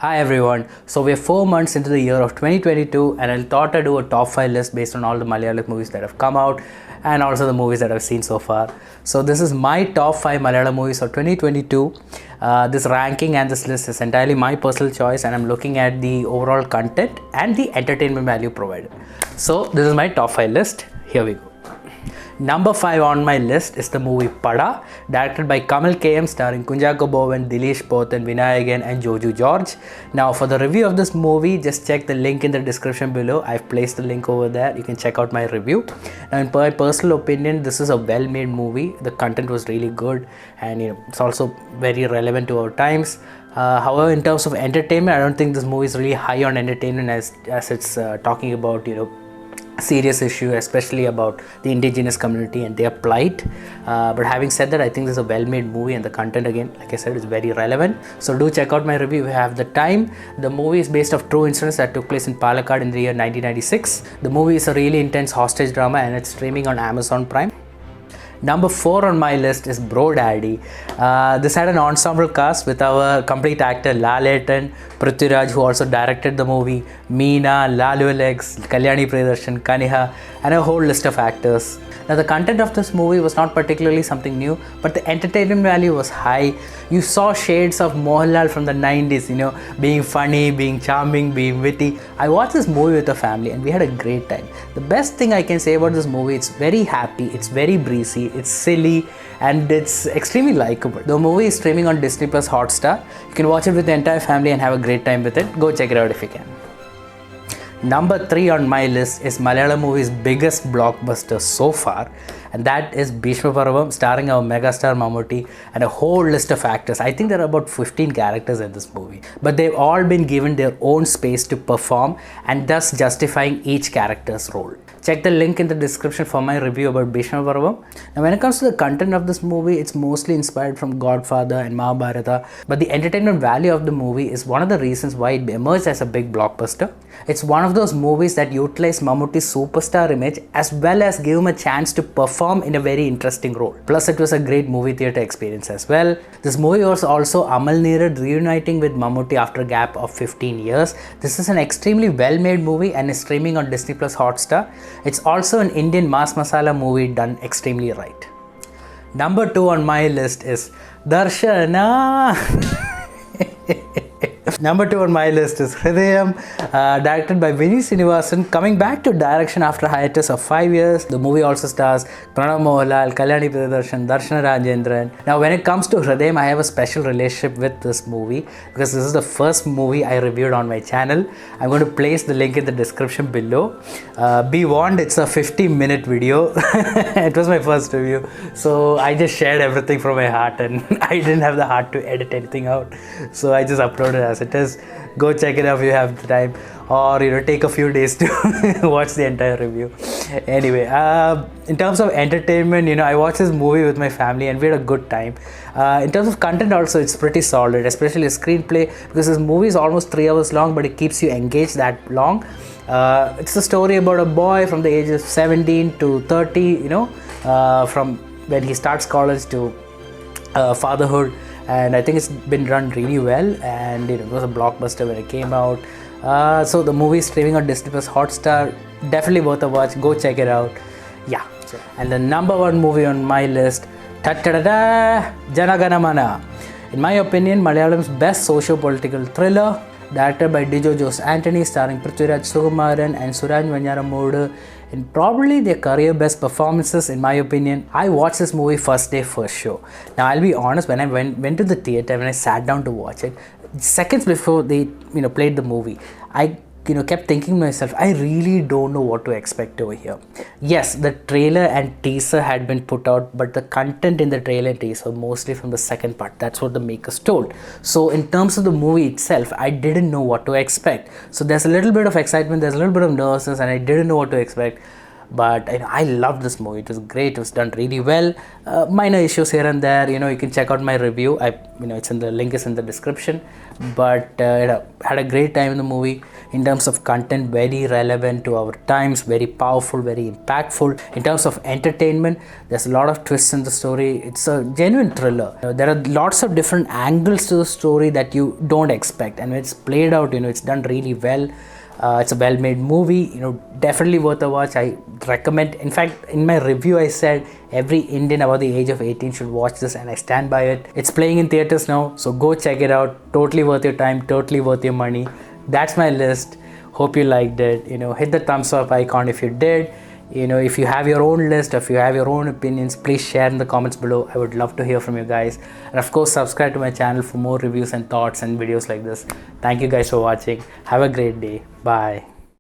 Hi everyone. So we're 4 months into the year of 2022 and I thought I'd do a top 5 list based on all the Malayalam movies that have come out and also the movies that I've seen so far. So this is my top 5 Malayalam movies of 2022. This ranking and this list is entirely my personal choice and I'm looking at the overall content and the entertainment value provided. So this is my top 5 list. Here we go. Number 5 on my list is the movie Pada, directed by Kamal KM, starring Kunjako Bowen, Dilesh Pothan, Vinayagan and Joju George. Now for the review of this movie, just check the link in the description below. I've placed the link over there. You can check out my review. Now in my personal opinion, this is a well-made movie. The content was really good and it's also very relevant to our times. However, in terms of entertainment, I don't think this movie is really high on entertainment as it's talking about serious issue, especially about the indigenous community and their plight. But having said that, I think this is a well-made movie and the content, again, like I said, is very relevant. So do check out my review if you have the time. The movie is based off true incidents that took place in Palakkad in the year 1996. The movie is a really intense hostage drama and it's streaming on Amazon Prime. Number 4 on my list is Bro Daddy. This had an ensemble cast with our complete actor Laletan, Prithviraj, who also directed the movie, Meena, Lalu Alex, Kalyani Priyadarsan, Kaniha, and a whole list of actors. Now the content of this movie was not particularly something new, but the entertainment value was high. You saw shades of Mohanlal from the 90s, being funny, being charming, being witty. I watched this movie with the family and we had a great time. The best thing I can say about this movie, it's very happy, it's very breezy, it's silly, and it's extremely likable. The movie is streaming on Disney Plus Hotstar. You can watch it with the entire family and have a great time with it. Go check it out if you can. Number 3 on my list is Malayalam Movies' biggest blockbuster so far, and that is Bhishma Parvam, starring our megastar Mammootty and a whole list of actors. I think there are about 15 characters in this movie, but they've all been given their own space to perform and thus justifying each character's role. Check the link in the description for my review about Bhishma Parvam. Now when it comes to the content of this movie, it's mostly inspired from Godfather and Mahabharata, but the entertainment value of the movie is one of the reasons why it emerged as a big blockbuster. It's one of those movies that utilize Mammootty's superstar image as well as give him a chance to perform in a very interesting role. Plus it was a great movie theatre experience as well. This movie was also Amal Neerad reuniting with Mammootty after a gap of 15 years. This is an extremely well-made movie and is streaming on Disney Plus Hotstar. It's also an Indian mass masala movie done extremely right. Number 2 on my list is Darshana. Number 2 on my list is Hridayam, directed by Vinny Srinivasan, coming back to direction after a hiatus of 5 years. The movie also stars Pranav Mohanlal, Kalyani Priyadarsan, Darshana Rajendran. Now when it comes to Hridayam, I have a special relationship with this movie because this is the first movie I reviewed on my channel. I'm going to place the link in the description below. Be warned, it's a 50-minute video. It was my first review, so I just shared everything from my heart and I didn't have the heart to edit anything out, so I just uploaded it as it is. Go check it out if you have the time, or take a few days to watch the entire review. Anyway, in terms of entertainment, I watched this movie with my family and we had a good time. In terms of content also, it's pretty solid, especially the screenplay, because this movie is almost 3 hours long, but it keeps you engaged that long. It's a story about a boy from the age of 17 to 30, from when he starts college to fatherhood. And I think it's been run really well, and it was a blockbuster when it came out. So the movie is streaming on Disney Plus Hotstar. Definitely worth a watch. Go check it out. Yeah. And the number 1 movie on my list, Janaganamana. In my opinion, Malayalam's best socio-political thriller, directed by Dijo Jose Anthony, starring Prithviraj Sukumaran and Suraj Vanyaramodu, in probably their career best performances, in my opinion. I watched this movie first day, first show. Now I'll be honest, when I went to the theatre, when I sat down to watch it, seconds before they played the movie, I kept thinking to myself, I really don't know what to expect over here. Yes, the trailer and teaser had been put out, but the content in the trailer and teaser mostly from the second part. That's what the makers told. So in terms of the movie itself, I didn't know what to expect. So there's a little bit of excitement, there's a little bit of nervousness, and I didn't know what to expect. But I loved this movie. It was great. It was done really well. Minor issues here and there. You can check out my review. It's in the link is in the description. But had a great time in the movie. in terms of content, very relevant to our times, very powerful, very impactful. In terms of entertainment, there's a lot of twists in the story. It's a genuine thriller. There are lots of different angles to the story that you don't expect, and when it's played out, it's done really well. It's a well-made movie, definitely worth a watch. I recommend. In fact, in my review, I said every Indian above the age of 18 should watch this, and I stand by it. It's playing in theaters now, so go check it out. Totally worth your time, totally worth your money. That's my list. Hope you liked it. Hit the thumbs up icon if you did. If you have your own list, if you have your own opinions, please share in the comments below. I would love to hear from you guys. And of course, subscribe to my channel for more reviews and thoughts and videos like this. Thank you guys for watching. Have a great day. Bye.